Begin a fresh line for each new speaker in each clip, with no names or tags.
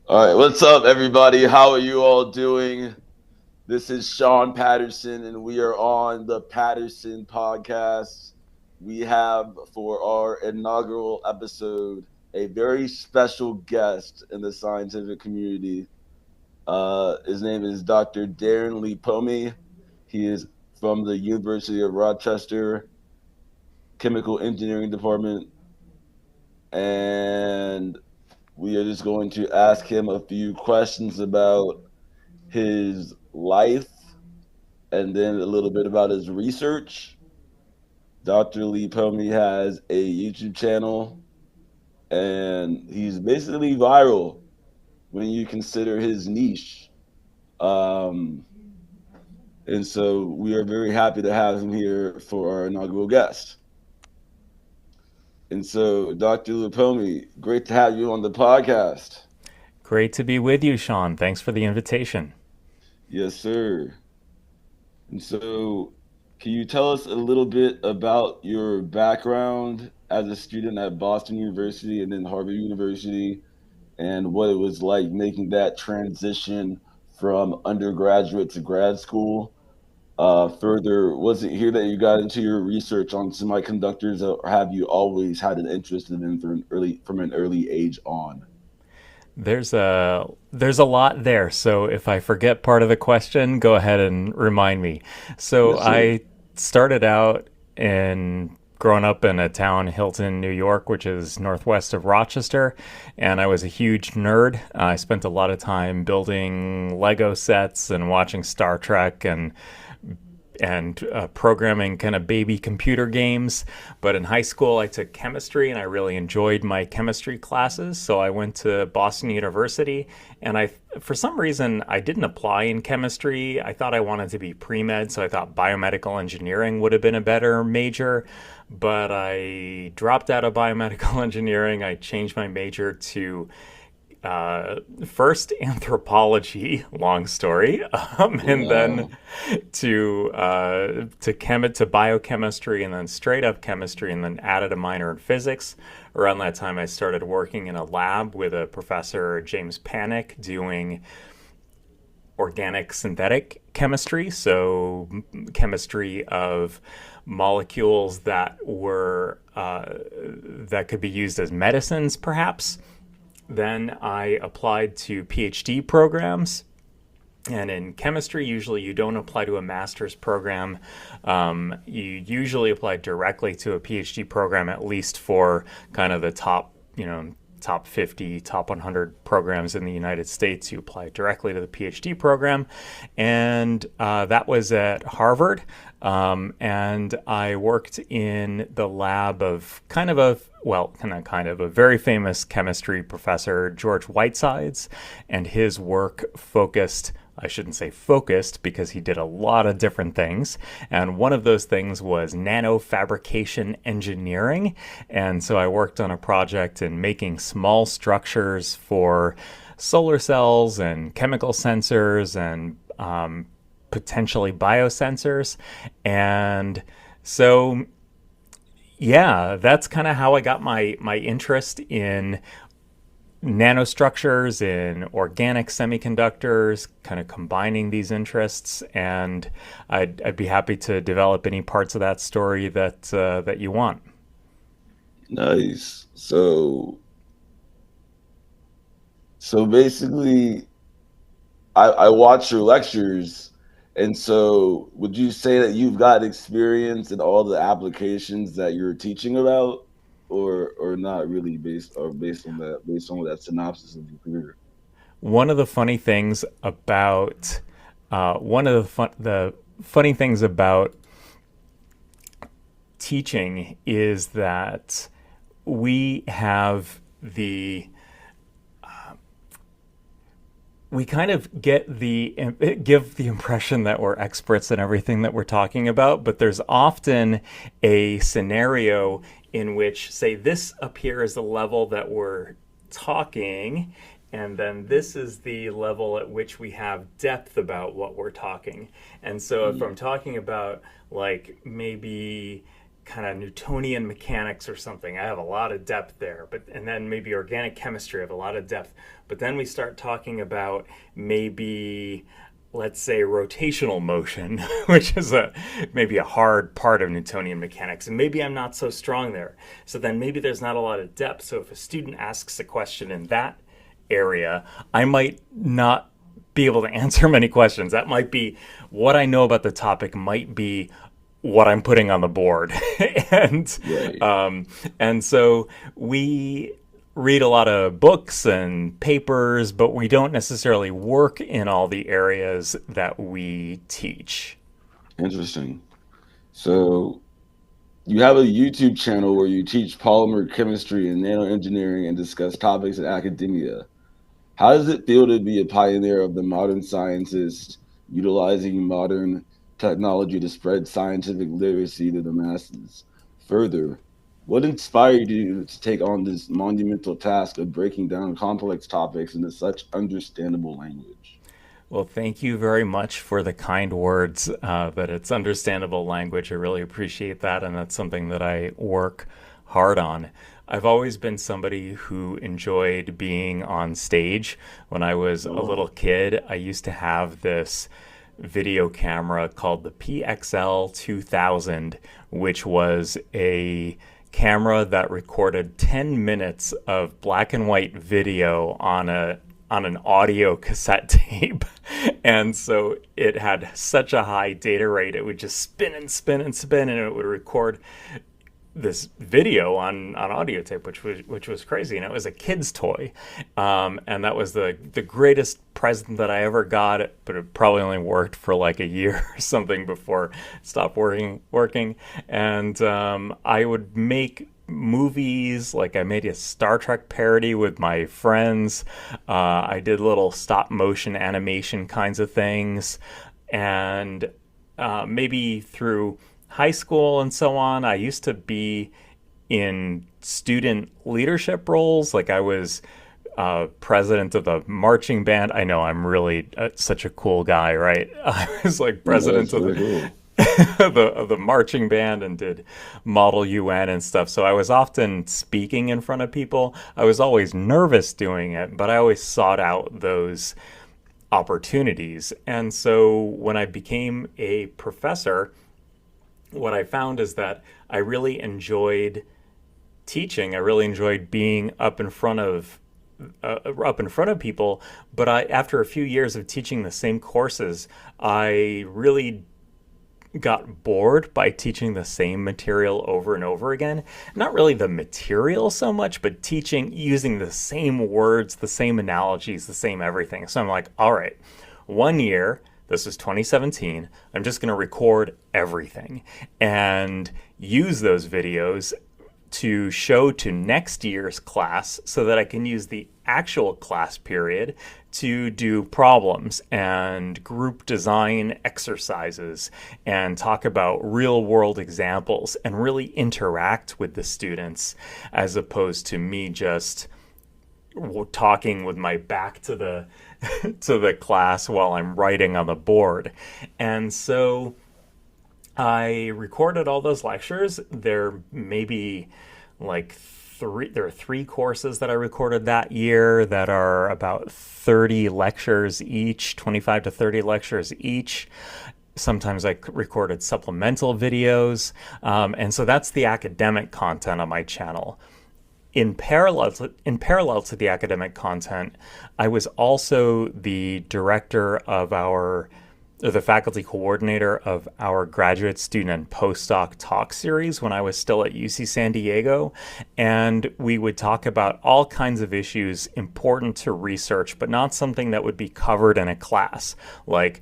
All right, what's up, everybody? How are you all doing? This is Sean Patterson, and we are on the Patterson podcast. We have for our inaugural episode a very special guest in the scientific community. His name is Dr. Darren Lee Pomey. He is from the University of Rochester Chemical Engineering Department, and we are just going to ask him a few questions about his life and then a little bit about his research. Dr. Lee Pomey has a YouTube channel and he's basically viral when you consider his niche. Um, and so we are very happy to have him here for our inaugural guest. And so, Dr. Lupomi, great to have you on the podcast.
Great to be with you, Sean. Thanks for the invitation.
Yes, sir. And so, can you tell us a little bit about your background as a student at Boston University and then Harvard University, and what it was like making that transition from undergraduate to grad school? Further, was it here that you got into your research on semiconductors, or have you always had an interest in them from an early age on?
There's a lot there. So if I forget part of the question, go ahead and remind me. So
Yes, sir.
I started out in growing up in a town, Hilton, New York, which is northwest of Rochester, and I was a huge nerd. I spent a lot of time building Lego sets and watching Star Trek and programming kind of baby computer games. But in high school, I took chemistry and I really enjoyed my chemistry classes. So I went to Boston University and for some reason, I didn't apply in chemistry. I thought I wanted to be pre med. So I thought biomedical engineering would have been a better major. But I dropped out of biomedical engineering. I changed my major to first anthropology, long story, and then
Wow.
to biochemistry, and then straight up chemistry, and then added a minor in physics. Around that time, I started working in a lab with a professor, James Panic, doing organic synthetic chemistry, so chemistry of molecules that could be used as medicines, perhaps. Then I applied to PhD programs. And in chemistry, usually you don't apply to a master's program. You usually apply directly to a PhD program, at least for kind of the top 50, top 100 programs in the United States. You apply directly to the PhD program. And that was at Harvard. And I worked in the lab of a very famous chemistry professor, George Whitesides, and his work focused. I shouldn't say focused because he did a lot of different things. And one of those things was nanofabrication engineering. And so I worked on a project in making small structures for solar cells and chemical sensors and potentially biosensors. And so, yeah, that's kind of how I got my interest in nanostructures, in organic semiconductors, kind of combining these interests. And I'd be happy to develop any parts of that story that you want.
Nice. So basically, I watch your lectures, and so would you say that you've got experience in all the applications that you're teaching about, or not really based on that synopsis of your career?
One of the funny things about one of the funny things about teaching is that we have the we kind of give the impression that we're experts in everything that we're talking about, but there's often a scenario in which, say, this up here is the level that we're talking, and then this is the level at which we have depth about what we're talking. And so if I'm talking about, like, maybe kind of Newtonian mechanics or something, I have a lot of depth there. But and then maybe organic chemistry, I have a lot of depth. But then we start talking about maybe, let's say, rotational motion, which is a maybe a hard part of Newtonian mechanics, and maybe I'm not so strong there. So then maybe there's not a lot of depth. So if a student asks a question in that area, I might not be able to answer many questions. That might be what I know about the topic, might be what I'm putting on the board, and
Right.
and so we read a lot of books and papers, but we don't necessarily work in all the areas that we teach.
Interesting. So you have a YouTube channel where you teach polymer chemistry and nanoengineering and discuss topics in academia. How does it feel to be a pioneer of the modern sciences, utilizing modern technology to spread scientific literacy to the masses? Further, what inspired you to take on this monumental task of breaking down complex topics into such understandable language?
Well, thank you very much for the kind words, that it's understandable language. I really appreciate that, and that's something that I work hard on. I've always been somebody who enjoyed being on stage. When I was a
Oh,
little kid, I used to have this video camera called the PXL 2000, which was a camera that recorded 10 minutes of black and white video on an audio cassette tape. And so it had such a high data rate, it would just spin and spin and spin, and it would record this video on audio tape, which was crazy, and it was a kid's toy, and that was the greatest present that I ever got. But it probably only worked for like a year or something before it stopped working. And I would make movies, like I made a Star Trek parody with my friends. I did little stop motion animation kinds of things, and maybe through high school and so on, I used to be in student leadership roles. Like I was president of the marching band. I know I'm really such a cool guy, right? I was like
no,
president
that's
of
really cool.
of the marching band and did Model UN and stuff. So I was often speaking in front of people. I was always nervous doing it, but I always sought out those opportunities. And so when I became a professor, what I found is that I really enjoyed teaching. I really enjoyed being up in front of people. But after a few years of teaching the same courses, I really got bored by teaching the same material over and over again. Not really the material so much, but teaching using the same words, the same analogies, the same everything. So I'm like, all right, 1 year, this is 2017, I'm just going to record everything and use those videos to show to next year's class so that I can use the actual class period to do problems and group design exercises and talk about real world examples and really interact with the students, as opposed to me just talking with my back to the to the class while I'm writing on the board. And so I recorded all those lectures. There may be like there are 3 courses that I recorded that year that are about 30 lectures each, 25 to 30 lectures each. Sometimes I recorded supplemental videos. And so that's the academic content on my channel. In parallel to the academic content, I was also the director of the faculty coordinator of our graduate student and postdoc talk series when I was still at UC San Diego. And we would talk about all kinds of issues important to research, but not something that would be covered in a class, like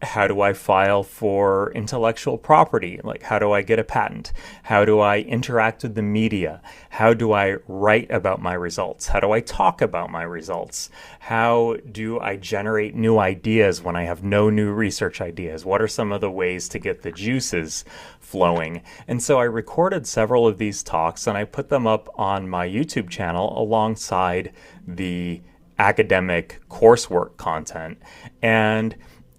how do I file for intellectual property? Like, how do I get a patent? How do I interact with the media? How do I write about my results? How do I talk about my results? How do I generate new ideas when I have no new research ideas? What are some of the ways to get the juices flowing? And so I recorded several of these talks and I put them up on my YouTube channel alongside the academic coursework content. And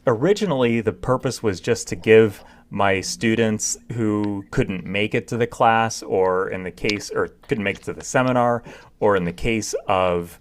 originally, the purpose was just to give my students who couldn't make it to the class, or couldn't make it to the seminar, or in the case of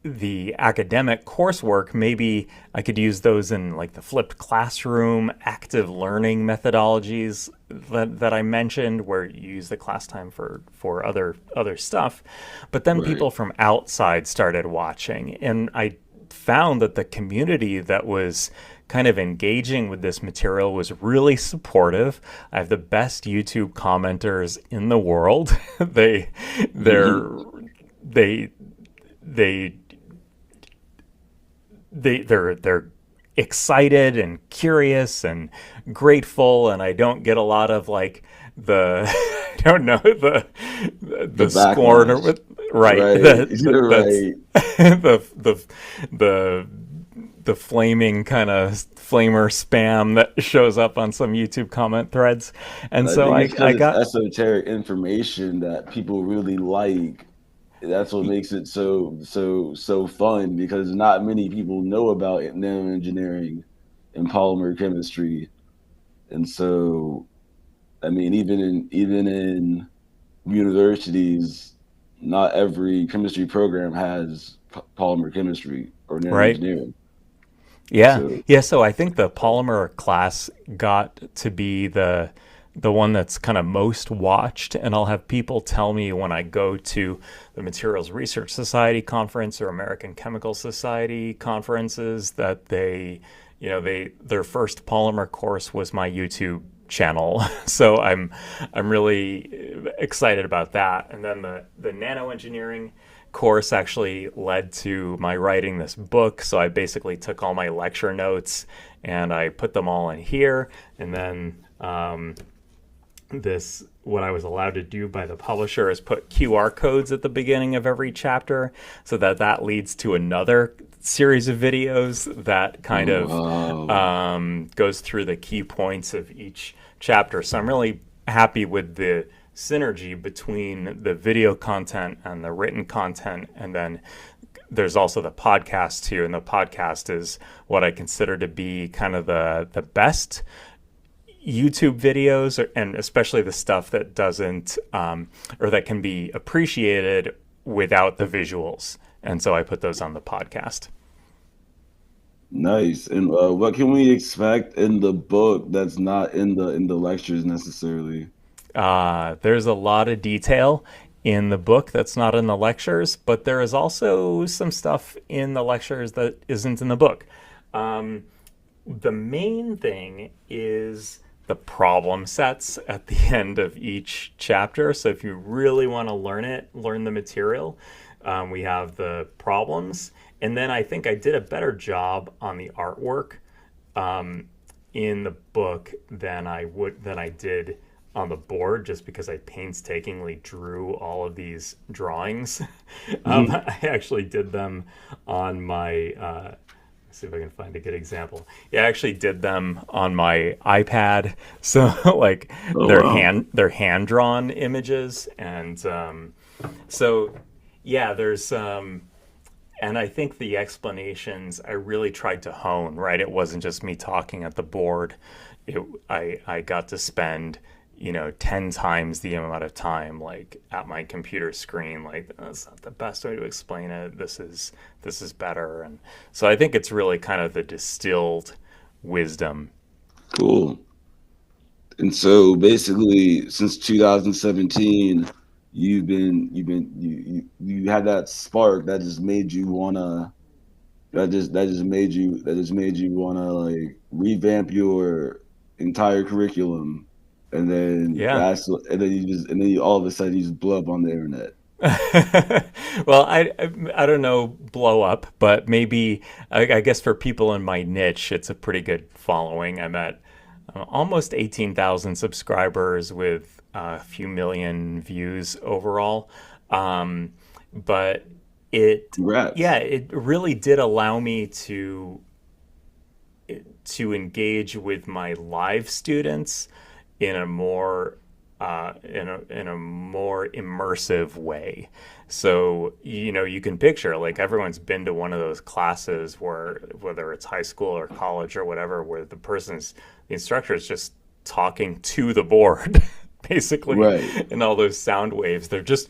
the academic coursework, maybe I could use those in like the flipped classroom, active learning methodologies that I mentioned, where you use the class time for other stuff. But then
Right.
people from outside started watching, and I found that the community that was kind of engaging with this material was really supportive. I have the best YouTube commenters in the world. They're they they they're excited and curious and grateful, and I don't get a lot of like the I don't know,
The
the scorn, or
backlash.
right,
Right.
that's
Right.
the the flaming kind of flamer spam that shows up on some YouTube comment threads. And
I
so
think
I
it's
I
because it's
got
esoteric information that people really like. That's what makes it so fun because not many people know about nanoengineering and polymer chemistry. And so, I mean, even in universities, not every chemistry program has polymer chemistry or
right.
nanoengineering.
Yeah.
So,
Yeah, so I think the polymer class got to be the one that's kind of most watched, and I'll have people tell me when I go to the Materials Research Society conference or American Chemical Society conferences that their first polymer course was my YouTube channel. So I'm really excited about that. And then the nanoengineering course actually led to my writing this book. So I basically took all my lecture notes and I put them all in here. And then this what I was allowed to do by the publisher is put QR codes at the beginning of every chapter, so that leads to another series of videos that kind of
wow.
goes through the key points of each chapter. So I'm really happy with the synergy between the video content and the written content. And then there's also the podcast too, and the podcast is what I consider to be kind of the best YouTube videos, and especially the stuff that doesn't or that can be appreciated without the visuals. And so I put those on the podcast.
Nice. And what can we expect in the book that's not in the lectures necessarily?
There's a lot of detail in the book that's not in the lectures, but there is also some stuff in the lectures that isn't in the book. Um, the main thing is the problem sets at the end of each chapter. So if you really want to learn the material, we have the problems. And then I think I did a better job on the artwork um, in the book than I did on the board, just because I painstakingly drew all of these drawings. I actually did them on my see if I can find a good example. Yeah, I actually did them on my iPad. So like
Oh wow.
they're hand drawn images, and so yeah, there's and I think the explanations I really tried to hone. Right, it wasn't just me talking at the board. I got to spend 10 times the amount of time like at my computer screen. Like, that's not the best way to explain it, this is better. And so I think it's really kind of the distilled wisdom.
Cool. And so basically, since 2017, you had that spark that just made you wanna that just made you wanna like revamp your entire curriculum, and then
Yeah.
you all of a sudden you just blow up on the internet.
Well, I don't know, blow up, but maybe I guess for people in my niche, it's a pretty good following. I'm at almost 18,000 subscribers with a few million views overall. But yeah,
Congrats.
it really did allow me to engage with my live students in a more in a more immersive way. So you can picture, like, everyone's been to one of those classes where, whether it's high school or college or whatever, where the instructor is just talking to the board. Basically,
Right.
in all those sound waves, they're just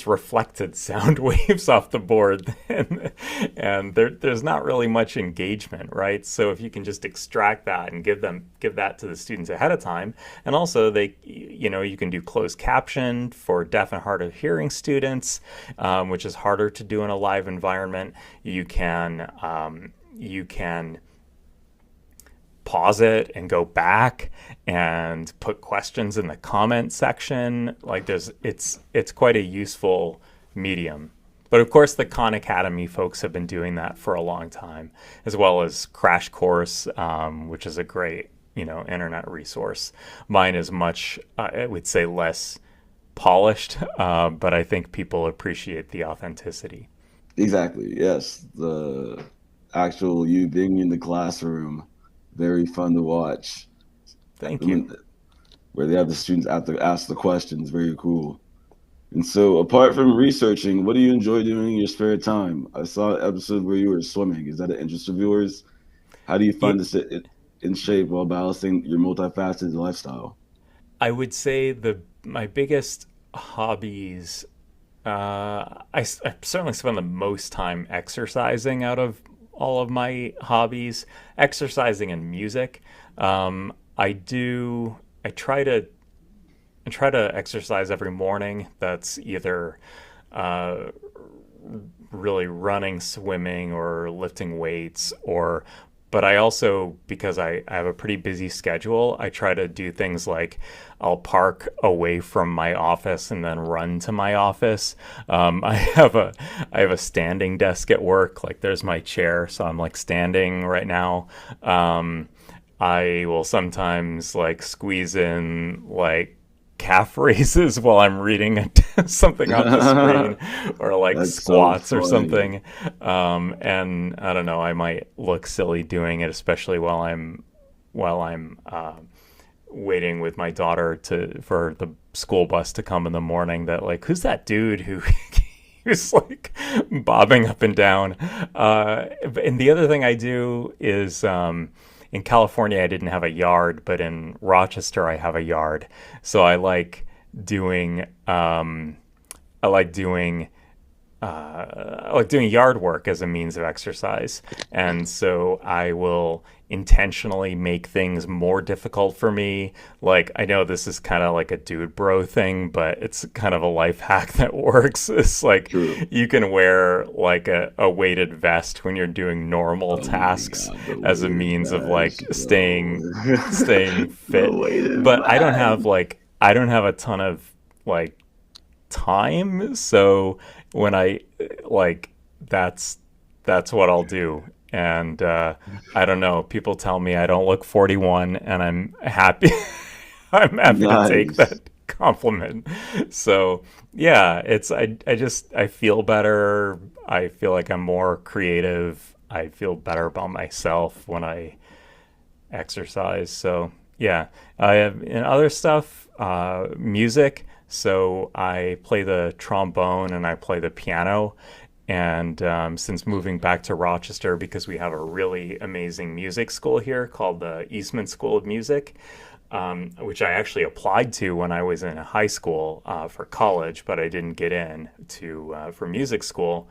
reflected sound waves off the board, and there's not really much engagement, right? So if you can just extract that and give that to the students ahead of time, and also you can do closed caption for deaf and hard of hearing students, which is harder to do in a live environment. You can pause it and go back and put questions in the comment section. Like, it's quite a useful medium. But of course, the Khan Academy folks have been doing that for a long time, as well as Crash Course, which is a great internet resource. Mine is much, I would say, less polished, but I think people appreciate the authenticity.
Exactly. Yes. The actual you being in the classroom, very fun to watch.
Thank you.
When- Where they have the students have to ask the questions, very cool. And so, apart from researching, what do you enjoy doing in your spare time? I saw an episode where you were swimming. Is that an interest of yours? How do you
Yeah,
find to sit in shape while balancing your multifaceted lifestyle?
I would say the my biggest hobbies. I certainly spend the most time exercising out of all of my hobbies, exercising and music. I do. I try to exercise every morning. That's either uh, really running, swimming, or lifting weights, or but I also, because I have a pretty busy schedule, I try to do things like I'll park away from my office and then run to my office. I have a standing desk at work. Like, there's my chair, so I'm like standing right now. I will sometimes like squeeze in like calf raises while I'm reading something off the screen, or like
That's so
squats or
funny.
something. And I don't know, I might look silly doing it, especially while I'm waiting with my daughter to for the school bus to come in the morning. That, like, who's that dude who who's like bobbing up and down? And the other thing I do is, in California, I didn't have a yard, but in Rochester, I have a yard. So doing um, I like doing yard work as a means of exercise. And so I will intentionally make things more difficult for me. Like, I know this is kind of like a dude bro thing, but it's kind of a life hack that works. It's like,
True.
you can wear like a weighted vest when you're doing normal
Oh my
tasks
God, the
as a
weighted
means of like
vest, bro.
staying
The
fit.
weighted
But
vest.
I don't have a ton of like time. So when I like that's what I'll do. And I don't know. People tell me I don't look 41, and I'm happy. I'm happy to take
Nice.
that compliment. So yeah, I feel better. I feel like I'm more creative. I feel better about myself when I exercise. So yeah, I have in other stuff, music. So I play the trombone and I play the piano. And since moving back to Rochester, because we have a really amazing music school here called the Eastman School of Music, which I actually applied to when I was in high school for college, but I didn't get in to for music school.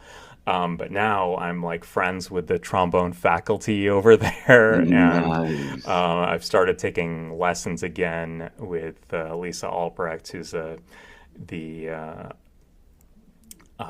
But now I'm like friends with the trombone faculty over there, and
Nice.
I've started taking lessons again with Lisa Albrecht, who's the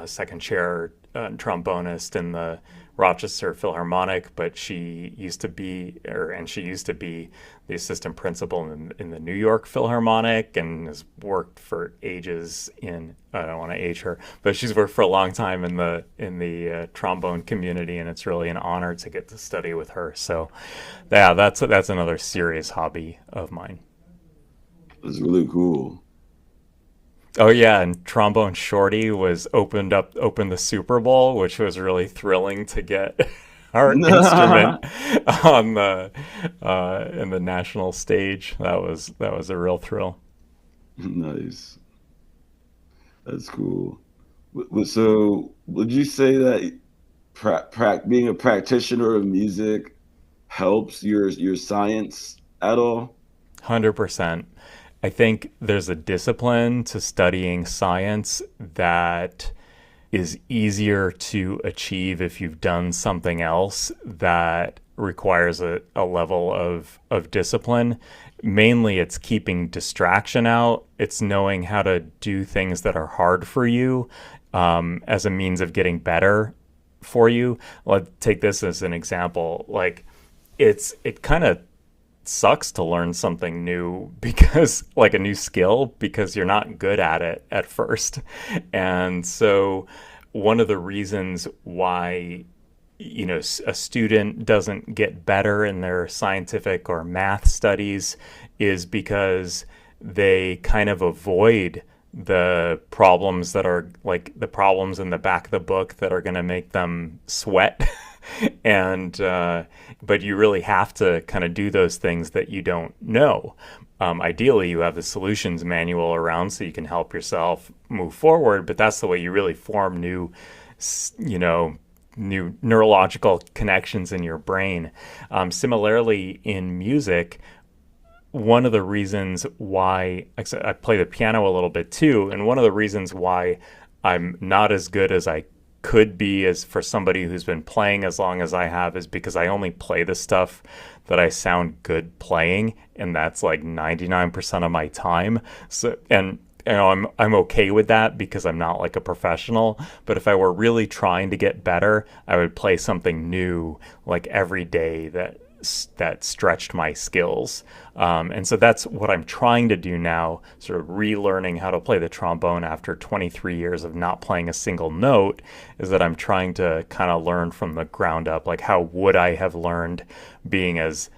second chair trombonist in the Rochester Philharmonic, but she used to be the assistant principal in the New York Philharmonic, and has worked for ages in. I don't want to age her, but she's worked for a long time in the trombone community, and it's really an honor to get to study with her. So, yeah, that's another serious hobby of mine.
That's really cool.
Oh yeah, and Trombone Shorty opened the Super Bowl, which was really thrilling to get our instrument on the in the national stage. That was a real thrill.
Nice. That's cool. So, would you say that being a practitioner of music helps your science at all?
100%. I think there's a discipline to studying science that is easier to achieve if you've done something else that requires a level of discipline. Mainly, it's keeping distraction out. It's knowing how to do things that are hard for you as a means of getting better for you. Let's take this as an example. Like, it kind of sucks to learn something new because like a new skill because you're not good at it at first. And so one of the reasons why a student doesn't get better in their scientific or math studies is because they kind of avoid the problems that are like the problems in the back of the book that are going to make them sweat. And but you really have to kind of do those things that you don't know. Ideally, you have the solutions manual around so you can help yourself move forward. But that's the way you really form you know, new neurological connections in your brain. Similarly, in music, one of the reasons why I play the piano a little bit too, and one of the reasons why I'm not as good as I could be as for somebody who's been playing as long as I have is because I only play the stuff that I sound good playing, and that's like 99% of my time. So, and I'm okay with that because I'm not like a professional. But if I were really trying to get better, I would play something new like every day that stretched my skills. And so that's what I'm trying to do now, sort of relearning how to play the trombone after 23 years of not playing a single note, is that I'm trying to kind of learn from the ground up. Like, how would I have learned being as,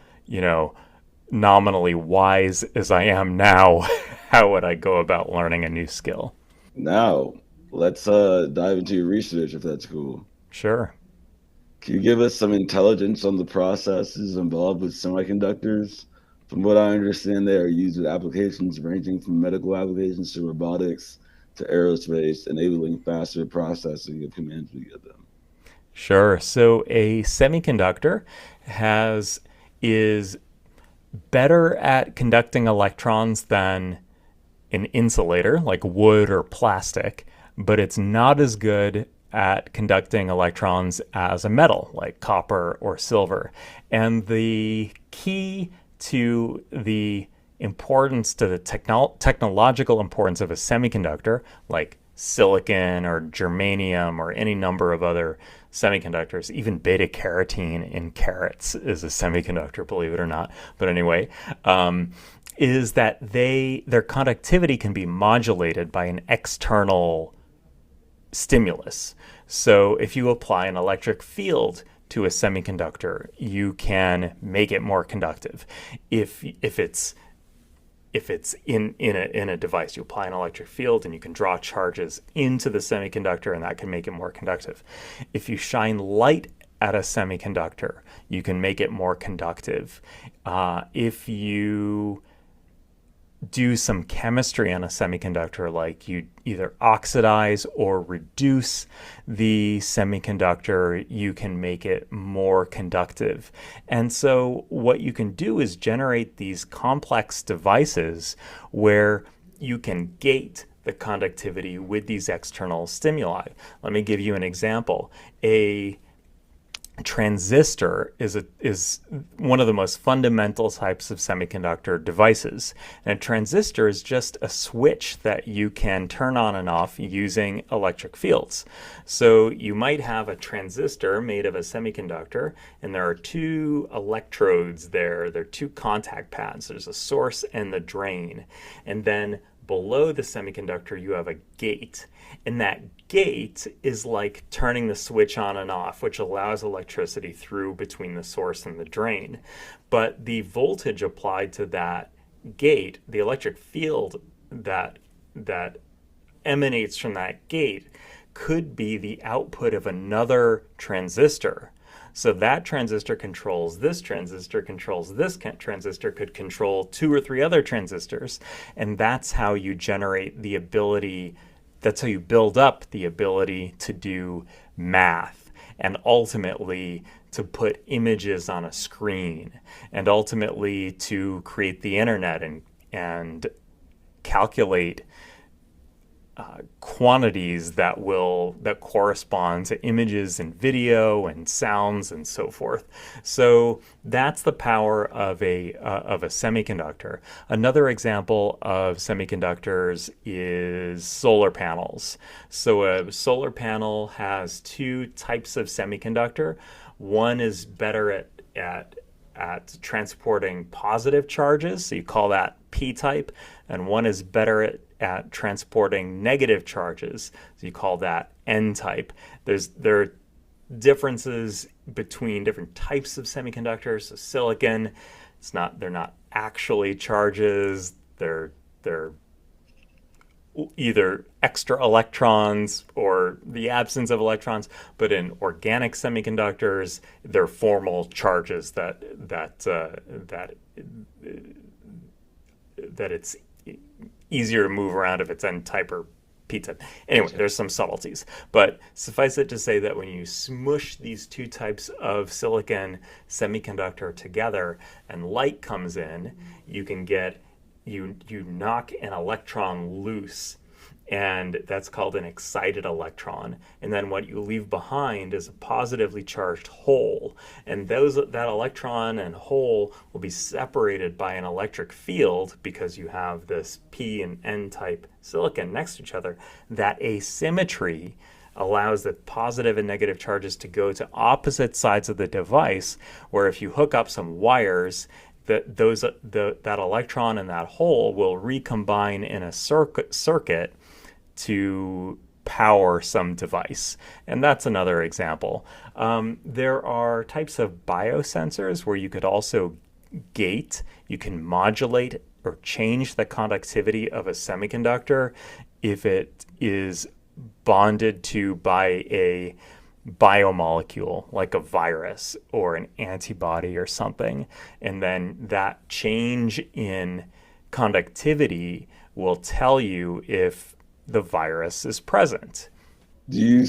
nominally wise as I am now? How would I go about learning a new skill?
Now, let's dive into your research if that's cool.
Sure.
Can you give us some intelligence on the processes involved with semiconductors? From what I understand, they are used in applications ranging from medical applications to robotics to aerospace, enabling faster processing of commands we give them.
Sure. So a semiconductor has is better at conducting electrons than an insulator like wood or plastic, but it's not as good at conducting electrons as a metal like copper or silver. And the key to the importance to the technological importance of a semiconductor like silicon or germanium or any number of other semiconductors, even beta carotene in carrots is a semiconductor, believe it or not. But anyway, is that their conductivity can be modulated by an external stimulus. So if you apply an electric field to a semiconductor, you can make it more conductive. If it's in a device, you apply an electric field and you can draw charges into the semiconductor, and that can make it more conductive. If you shine light at a semiconductor, you can make it more conductive. If you do some chemistry on a semiconductor, like you either oxidize or reduce the semiconductor, you can make it more conductive. And so what you can do is generate these complex devices where you can gate the conductivity with these external stimuli. Let me give you an example. A transistor is one of the most fundamental types of semiconductor devices. And a transistor is just a switch that you can turn on and off using electric fields. So you might have a transistor made of a semiconductor, and there are two electrodes there. There are two contact pads. There's a source and the drain. And then below the semiconductor, you have a gate. And that gate is like turning the switch on and off, which allows electricity through between the source and the drain. But the voltage applied to that gate, the electric field that emanates from that gate, could be the output of another transistor. So that transistor controls this transistor, controls this transistor, could control two or three other transistors. And that's how you generate the ability, that's how you build up the ability to do math and ultimately to put images on a screen and ultimately to create the internet and calculate quantities that correspond to images and video and sounds and so forth. So that's the power of a semiconductor. Another example of semiconductors is solar panels. So a solar panel has two types of semiconductor. One is better at transporting positive charges, so you call that p-type, and one is better at transporting negative charges, so you call that n-type. There are differences between different types of semiconductors. So silicon, they're not actually charges. They're either extra electrons or the absence of electrons, but in organic semiconductors, they're formal charges that it's easier to move around if it's n-type or p-type. Anyway, there's some subtleties, but suffice it to say that when you smush these two types of silicon semiconductor together and light comes in, you can get you knock an electron loose, and that's called an excited electron. And then what you leave behind is a positively charged hole, and that electron and hole will be separated by an electric field because you have this p and n type silicon next to each other. That asymmetry allows the positive and negative charges to go to opposite sides of the device, where if you hook up some wires, that electron and that hole will recombine in a circuit to power some device. And that's another example. There are types of biosensors where you could also gate, you can modulate or change the conductivity of a semiconductor if it is bonded to by a biomolecule like a virus or an antibody or something. And then that change in conductivity will tell you if the virus is present.
Do you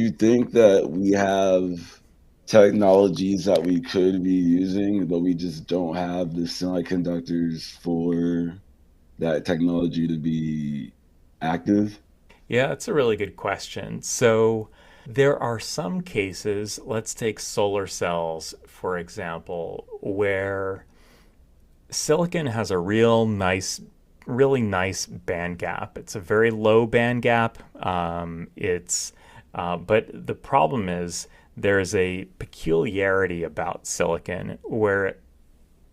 think that we have technologies that we could be using, but we just don't have the semiconductors for that technology to be active?
Yeah, that's a really good question. So there are some cases, let's take solar cells, for example, where silicon has a really nice band gap. It's a very low band gap. But the problem is there's a peculiarity about silicon where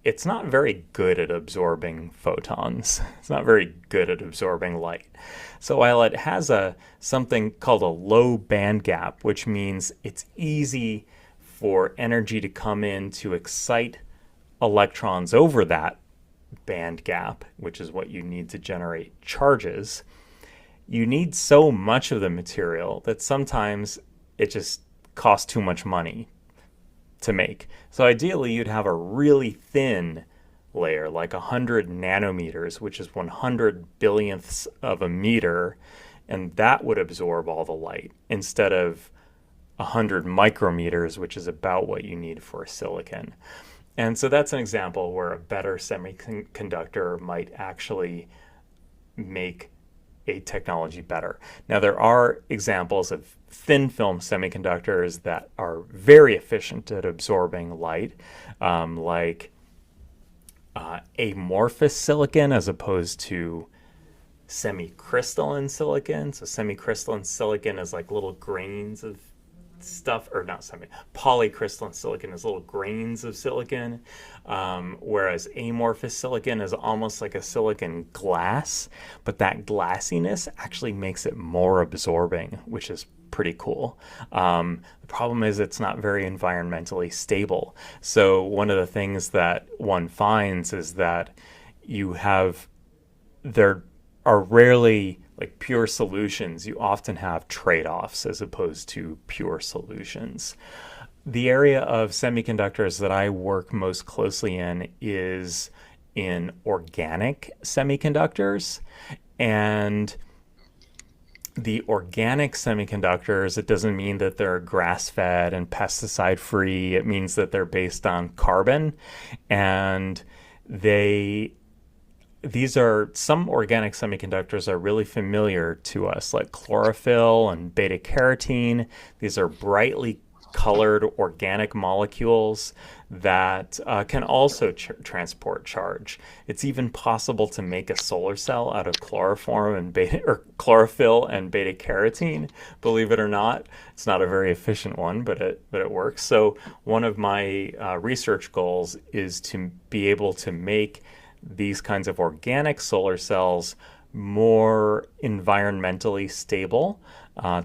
it's not very good at absorbing photons. It's not very good at absorbing light. So while it has something called a low band gap, which means it's easy for energy to come in to excite electrons over that band gap, which is what you need to generate charges, you need so much of the material that sometimes it just costs too much money to make. So ideally, you'd have a really thin layer, like 100 nanometers, which is 100 billionths of a meter, and that would absorb all the light instead of 100 micrometers, which is about what you need for silicon. And so that's an example where a better semiconductor might actually make a technology better. Now, there are examples of thin film semiconductors that are very efficient at absorbing light, like amorphous silicon as opposed to semicrystalline silicon. So semicrystalline silicon is like little grains of stuff, or not polycrystalline silicon is little grains of silicon, whereas amorphous silicon is almost like a silicon glass, but that glassiness actually makes it more absorbing, which is pretty cool. The problem is it's not very environmentally stable. So one of the things that one finds is that there are rarely like pure solutions. You often have trade-offs as opposed to pure solutions. The area of semiconductors that I work most closely in is in organic semiconductors. And the organic semiconductors, it doesn't mean that they're grass fed and pesticide free. It means that they're based on carbon. And they these are some organic semiconductors are really familiar to us, like chlorophyll and beta carotene. These are brightly colored organic molecules that can also transport charge. It's even possible to make a solar cell out of chloroform and beta or chlorophyll and beta carotene. Believe it or not, it's not a very efficient one, but it works. So one of my research goals is to be able to make these kinds of organic solar cells more environmentally stable,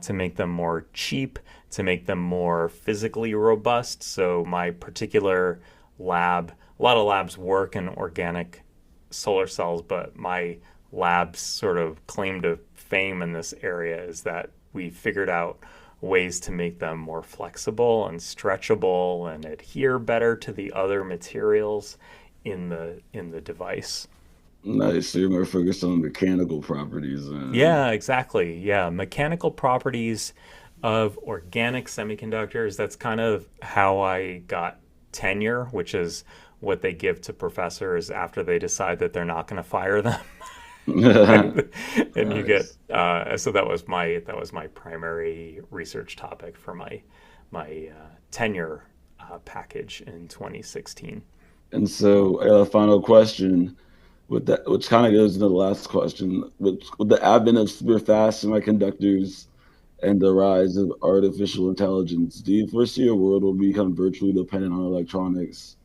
to make them more cheap, to make them more physically robust. So, my particular lab, a lot of labs work in organic solar cells, but my lab's sort of claim to fame in this area is that we figured out ways to make them more flexible and stretchable and adhere better to the other materials in the device.
Nice. So you're more focused on mechanical properties and
Yeah, exactly. Yeah, mechanical properties of organic semiconductors. That's kind of how I got tenure, which is what they give to professors after they decide that they're not going to fire them. and, and you get
nice.
so that was my primary research topic for my tenure package in 2016.
And so I got a final question with that, which kind of goes into the last question. With the advent of super fast semiconductors and the rise of artificial intelligence, do you foresee a world will become virtually dependent on electronics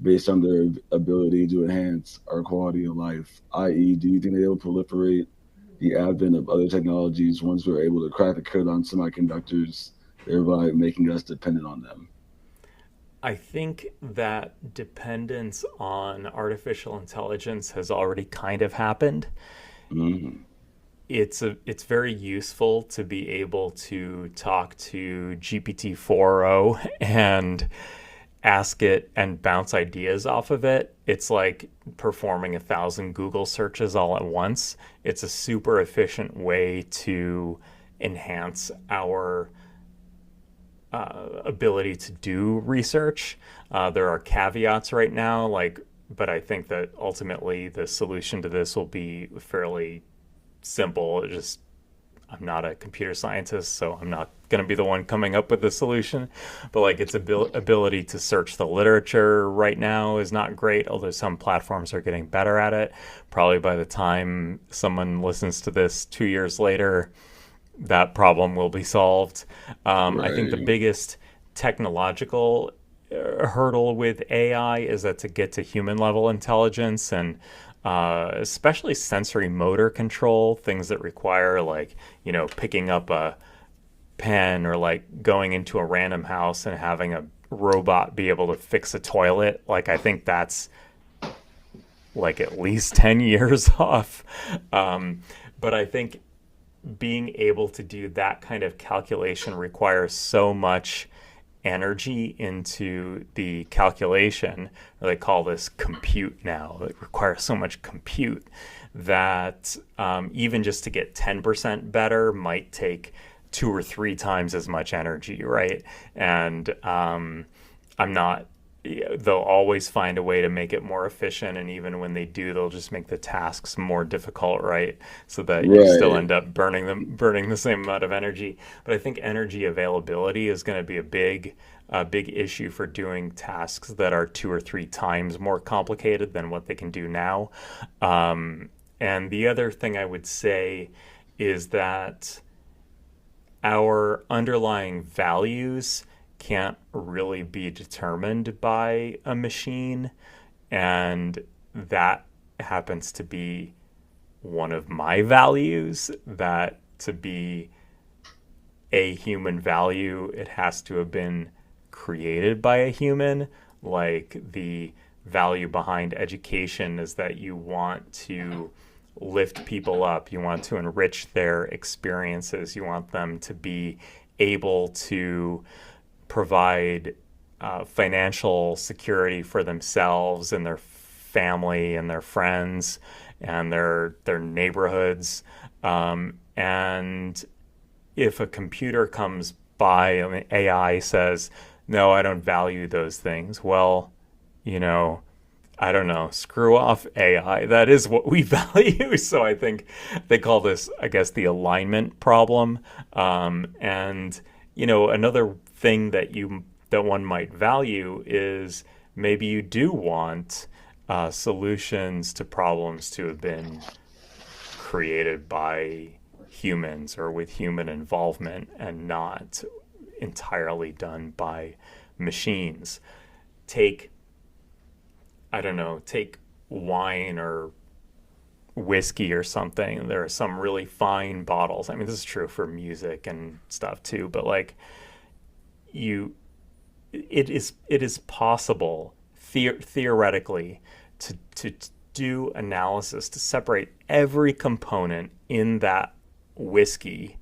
based on their ability to enhance our quality of life? I.e., do you think they will proliferate the advent of other technologies once we're able to crack the code on semiconductors, thereby making us dependent on them?
I think that dependence on artificial intelligence has already kind of happened.
Mhm.
It's very useful to be able to talk to GPT-4o and ask it and bounce ideas off of it. It's like performing 1,000 Google searches all at once. It's a super efficient way to enhance our ability to do research. There are caveats right now, but I think that ultimately the solution to this will be fairly simple. I'm not a computer scientist, so I'm not going to be the one coming up with the solution. But like its ability to search the literature right now is not great, although some platforms are getting better at it. Probably by the time someone listens to this 2 years later, that problem will be solved. I think the
Right.
biggest technological hurdle with AI is that to get to human level intelligence and especially sensory motor control, things that require like, picking up a pen or like going into a random house and having a robot be able to fix a toilet. Like, I think that's like at least 10 years off. But I think being able to do that kind of calculation requires so much energy into the calculation. They call this compute now. It requires so much compute that even just to get 10% better might take 2 or 3 times as much energy, right? And I'm not they'll always find a way to make it more efficient, and even when they do, they'll just make the tasks more difficult, right? So that you still
Right.
end up burning the same amount of energy. But I think energy availability is going to be a big issue for doing tasks that are 2 or 3 times more complicated than what they can do now. And the other thing I would say is that our underlying values can't really be determined by a machine. And that happens to be one of my values, that to be a human value, it has to have been created by a human. Like the value behind education is that you want to lift people up, you want to enrich their experiences, you want them to be able to provide financial security for themselves and their family and their friends and their neighborhoods. And if a computer comes by, I mean, AI says, "No, I don't value those things." Well, you know, I don't know, screw off AI. That is what we value. So I think they call this, I guess, the alignment problem. And another thing that one might value is maybe you do want solutions to problems to have been created by humans or with human involvement and not entirely done by machines. Take, I don't know, take wine or whiskey or something. There are some really fine bottles. I mean, this is true for music and stuff too, but like you it is possible theoretically to do analysis to separate every component in that whiskey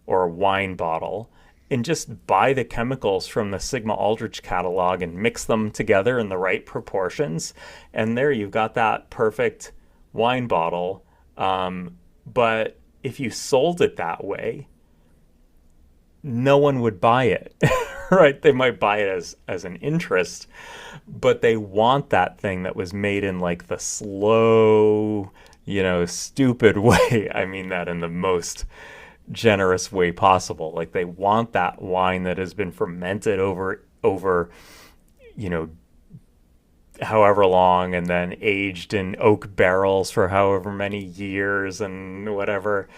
or wine bottle and just buy the chemicals from the Sigma Aldrich catalog and mix them together in the right proportions. And there you've got that perfect wine bottle. But if you sold it that way, no one would buy it, right? They might buy it as an interest, but they want that thing that was made in like the slow, stupid way. I mean that in the most generous way possible. Like they want that wine that has been fermented over you know however long and then aged in oak barrels for however many years and whatever,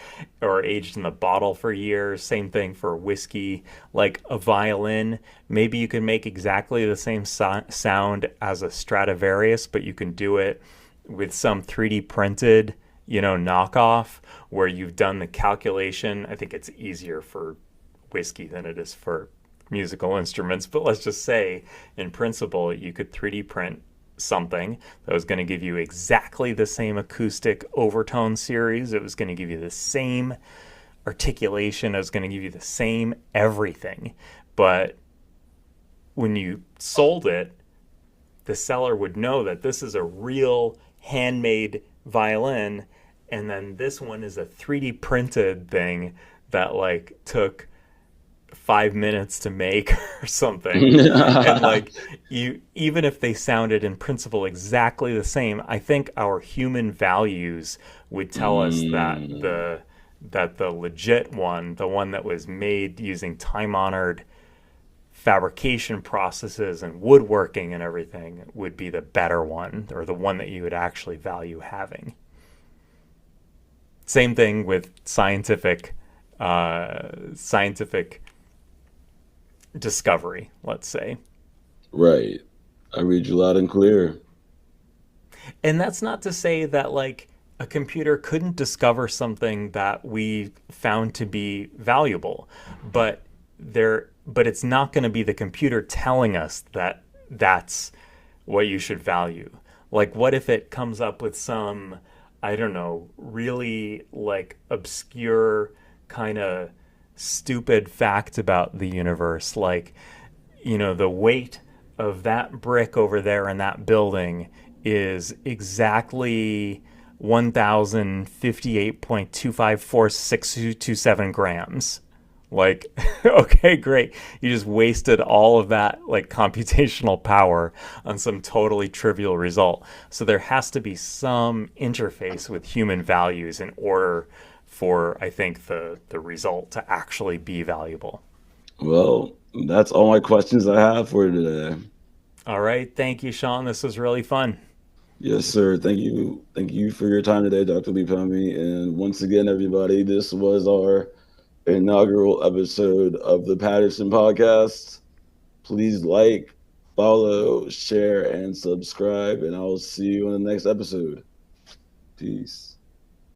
or aged in the bottle for years. Same thing for whiskey. Like a violin, maybe you can make exactly the same sound as a Stradivarius, but you can do it with some 3D printed knockoff where you've done the calculation. I think it's easier for whiskey than it is for musical instruments, but let's just say in principle you could 3D print something that was going to give you exactly the same acoustic overtone series. It was going to give you the same articulation. It was going to give you the same everything. But when you sold it, the seller would know that this is a real handmade violin, and then this one is a 3D printed thing that like took 5 minutes to make or something. And like you, even if they sounded in principle exactly the same, I think our human values would tell us that
Mm,
the legit one, the one that was made using time honored fabrication processes and woodworking and everything, would be the better one, or the one that you would actually value having. Same thing with scientific discovery, let's say.
right. I read you loud and clear.
And that's not to say that like a computer couldn't discover something that we found to be valuable, but it's not going to be the computer telling us that that's what you should value. Like what if it comes up with some, I don't know, really like obscure kind of stupid fact about the universe, like the weight of that brick over there in that building is exactly 1058.254627 grams. Like, okay, great. You just wasted all of that like computational power on some totally trivial result. So there has to be some interface with human values in order for, I think, the result to actually be valuable.
Well, that's all my questions I have for you today.
All right. Thank you, Sean. This was really fun.
Yes, sir. Thank you. Thank you for your time today, Dr. Lee Pummy. And once again, everybody, this was our inaugural episode of the Patterson podcast. Please like, follow, share, and subscribe. And I'll see you in the next episode. Peace.